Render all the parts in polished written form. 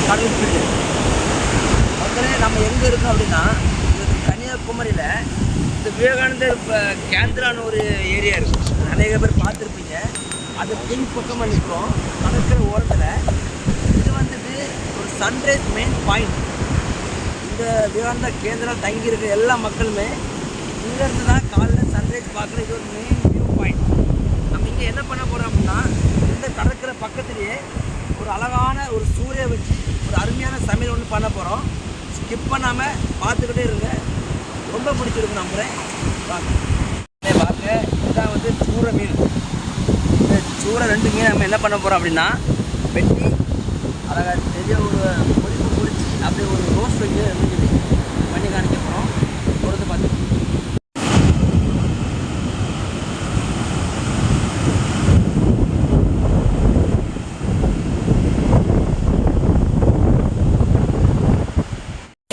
கடல் ஸ்பீடு. மக்களே நம்ம எங்கே இருக்கோம் அப்படின்னா கன்னியாகுமரியில் இந்த விவேகானந்தர் கேந்திரான்னு ஒரு ஏரியா இருக்குது. நிறைய பேர் பார்த்துருப்பீங்க. அது பின் பக்கமாக நிற்கிறோம் கடற்கரை ஓரத்தில். இது வந்துட்டு ஒரு சன்ரைஸ் மெயின் பாயிண்ட். இந்த விவேகானந்தா கேந்திரா தங்கியிருக்க எல்லா மக்களுமே இங்கேருந்து தான் காலைல சன்ரைஸ் பார்க்குற இது ஒரு மெயின் வியூ பாயிண்ட். நம்ம இங்கே என்ன பண்ண போகிறோம் அப்படின்னா இந்த கடற்கரை பக்கத்துலேயே ஒரு அழகான ஒரு சூரிய வச்சு ஒரு அருமையான சமையல் ஒன்று பண்ண போகிறோம். ஸ்கிப் பண்ணாமல் பார்த்துக்கிட்டே இருங்க. ரொம்ப பிடிச்சிருக்கு நம்புகிறேன். பார்க்க இதுதான் வந்து சூறை மீன். இந்த சூறை 2 மீன் நம்ம என்ன பண்ண போகிறோம் அப்படின்னா வெட்டி அழகாக பெரிய ஒரு பொறிப்பு பொறிச்சு அப்படியே ஒரு ரோஸ்ட் வச்சு பண்ணி காணிக்க போகிறோம். பொறுத்து பார்த்து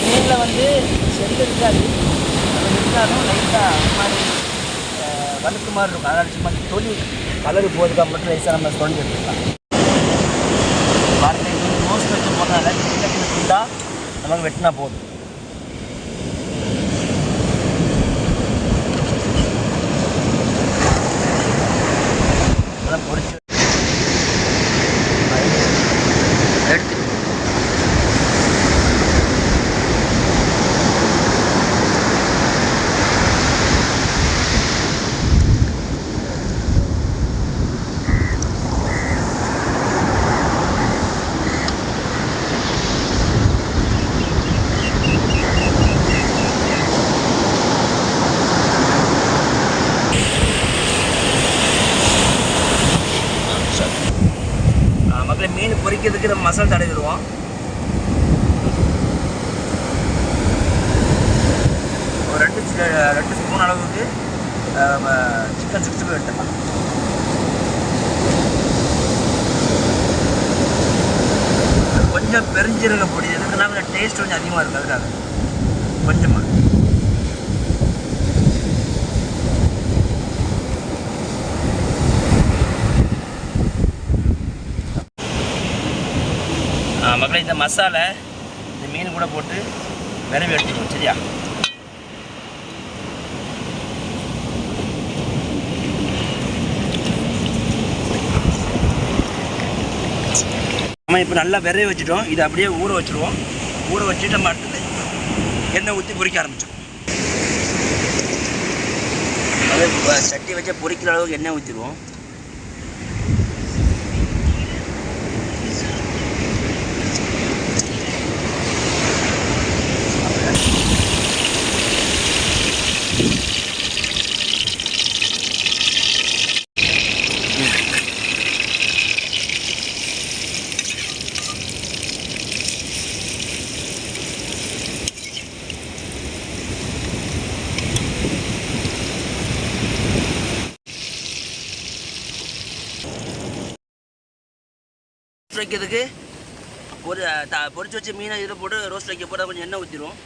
மீனில் வந்து செல்லு இருக்காது. அது இருந்தாலும் லைட்டாக மாதிரி வழுக்கு மாதிரி இருக்கும். அதாவது சும்மா தொலி கலரு போகிறதுக்காக மட்டும் லைட்டாக நம்ம சொல்லி எடுத்துக்கலாம். பாருங்கள், இது ரோஸ்ட் வச்சு போடுறதுனால சின்ன சின்ன துண்டாக நமக்கு வெட்டினா போதும். அதெல்லாம் பொறிச்சு எடுத்து மக்களே மீன் பொரிக்கிறதுக்கு நம்ம மசாலா தடவிடுவோம். ஒரு 2 ஸ்பூன் அளவுக்கு சிக்கன் 65 எடுத்துக்கலாம். கொஞ்சம் பெருஞ்சீரக பொடி எதுக்குன்னா கொஞ்சம் டேஸ்ட் கொஞ்சம் அதிகமாக இருக்குது. அதுக்காக கொஞ்சமாக மக்களே இந்த மசாலா இந்த மீன் கூட போட்டு விரவி எடுத்துக்கணும். சரியா? நம்ம இப்போ நல்லா விரவி வச்சுட்டோம். இதை அப்படியே ஊற வச்சுருவோம். ஊற வச்சுட்டு நம்ம அடுத்தது எண்ணெய் ஊற்றி பொரிக்க ஆரம்பிச்சோம். அதே சட்டி வச்சு பொரிக்கிற அளவுக்கு எண்ணெய் ஊற்றிடுவோம். வைக்கிறதுக்கு ஒரு பொரிச்சு வச்சு மீனை இதில் போட்டு ரோஸ்ட் வைக்க போட கொஞ்சம் எண்ணெய் ஊற்றிடுவோம்.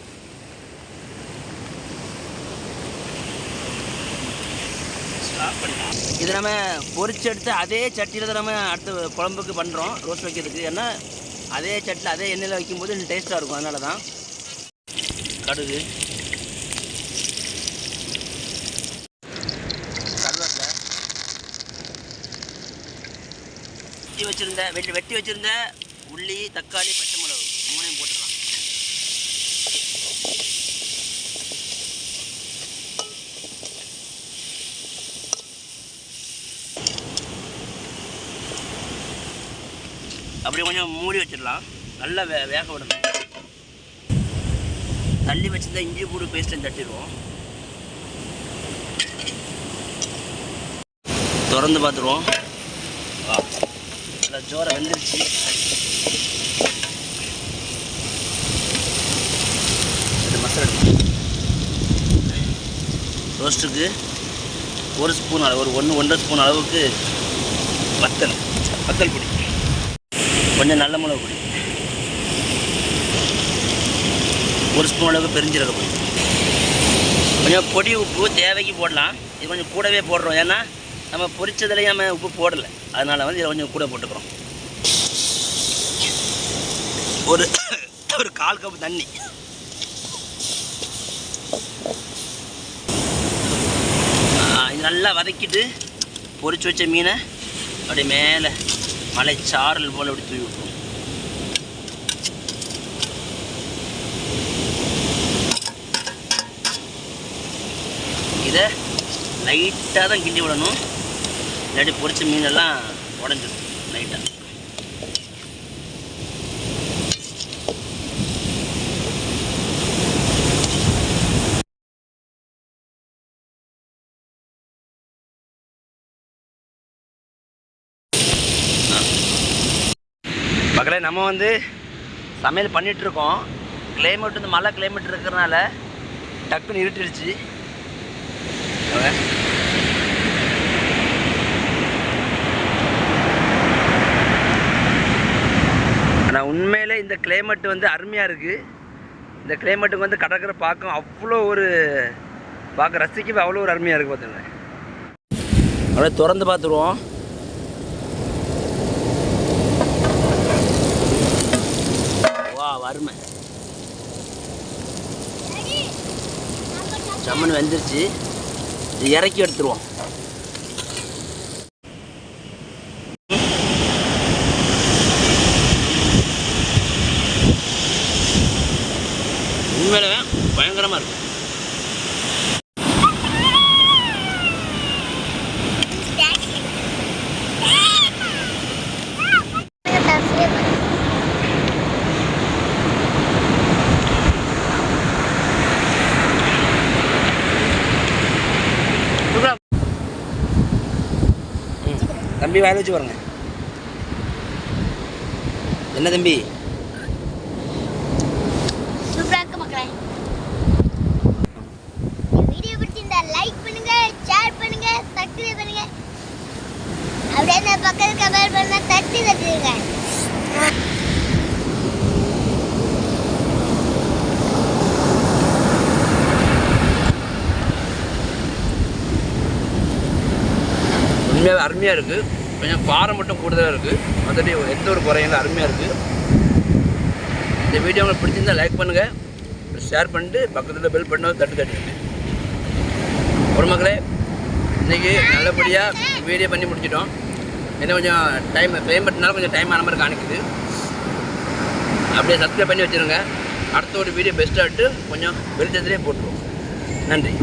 இது நம்ம பொரிச்சு எடுத்து அதே சட்டியில் தான் நம்ம அடுத்த குழம்புக்கு பண்ணுறோம் ரோஸ்ட் வைக்கிறதுக்கு. ஏன்னா அதே சட்டியில் அதே எண்ணெயில் வைக்கும்போது இன்னும் டேஸ்ட்டாக இருக்கும். அதனால தான் கடுகு, கருவேப்பிலை, வெட்டி வச்சுருந்த உள்ளி, தக்காளி, பச்சை மிளகு 3ஐயும் போட்டுடலாம். அப்படி கொஞ்சம் மூடி வச்சிடலாம். நல்லா வேக விடணும். தள்ளி வச்சுருந்தா இஞ்சி பூடு பேஸ்ட்டையும் தட்டிடுவோம். திறந்து பார்த்துருவோம். நல்லா ஜோரை வெந்துருச்சு. இந்த மசாலா ரோஸ்ட்டுக்கு 1 ஸ்பூன் அளவு, ஒரு 1-1.5 ஸ்பூன் அளவுக்கு வத்தல் பொடி, கொஞ்சம் நல்ல மிளகு பொடி, 1 ஸ்பூன் அளவுக்கு பெருஞ்சீரக பொடி, கொஞ்சம் பொடி உப்பு தேவைக்கு போடலாம். இது கொஞ்சம் கூடவே போடுறோம். ஏன்னா நம்ம பொரிச்சதுலேயும் நம்ம உப்பு போடலை. அதனால் வந்து இதில் கொஞ்சம் கூட போட்டுக்கிறோம். ஒரு ஒரு 1/4 கப் தண்ணி. இது நல்லா வதக்கிட்டு பொரிச்சு வச்ச மீனை அப்படியே மேலே மலைச்சாரல் போல் அப்படி தூவி விட்டுருவோம். இதை லைட்டாக தான் கிண்டி விடணும், இல்லாட்டி பொரிச்ச மீனெல்லாம் உடஞ்சிடும் லைட்டாக. மக்களே, நம்ம வந்து சமையல் பண்ணிகிட்ருக்கோம். கிளைமேட் வந்து மழை கிளைமேட் இருக்கிறதுனால டக்குன்னு இருட்டிடுச்சு. ஆனால் உண்மையிலே இந்த கிளைமேட் வந்து அருமையாக இருக்குது. இந்த கிளைமேட்டுக்கு வந்து கடற்கரை பார்க்க அவ்வளோ ஒரு பார்க்க ரசிக்கவே அவ்வளோ ஒரு அருமையாக இருக்குது. பார்த்துங்க, அப்படியே திறந்து பார்த்துருவோம். அருமை சம்மன் வெந்துருச்சு. இறக்கி எடுத்துருவோம். உண்மையில பயங்கரமா இருக்கும். தம்பி வாயில வச்சு பாருங்க. என்ன தம்பி? சூப்பரா இருக்கு மக்களே. இந்த வீடியோ பிடிச்சிருந்தா லைக் பண்ணுங்க, ஷேர் பண்ணுங்க, சப்ஸ்கிரைப் பண்ணுங்க. அப்படியே அந்த பக்கத்துல கமெண்ட் பண்ணா தட்டுங்க. உண்மையாக அருமையாக இருக்குது. கொஞ்சம் காரம் மட்டும் கூடுதலாக இருக்குது. மற்றபடி எந்த ஒரு குறையும் அருமையாக இருக்குது. இந்த வீடியோ உங்களுக்கு பிடிச்சிருந்தால் லைக் பண்ணுங்கள், ஷேர் பண்ணிட்டு பக்கத்தில் பெல் பண்ண தட்டுங்க. ஒரு மக்களே, இன்றைக்கி நல்லபடியாக வீடியோ பண்ணி முடிச்சிட்டோம். என்ன கொஞ்சம் டைம் கிளைமேட்னால கொஞ்சம் டைம் ஆன மாதிரி காணிக்குது. அப்படியே சப்ஸ்கிரைப் பண்ணி வச்சுருங்க. அடுத்த ஒரு வீடியோ பெஸ்ட்டாகிட்டு கொஞ்சம் வெளிச்சத்துலேயே போட்டுருவோம். நன்றி.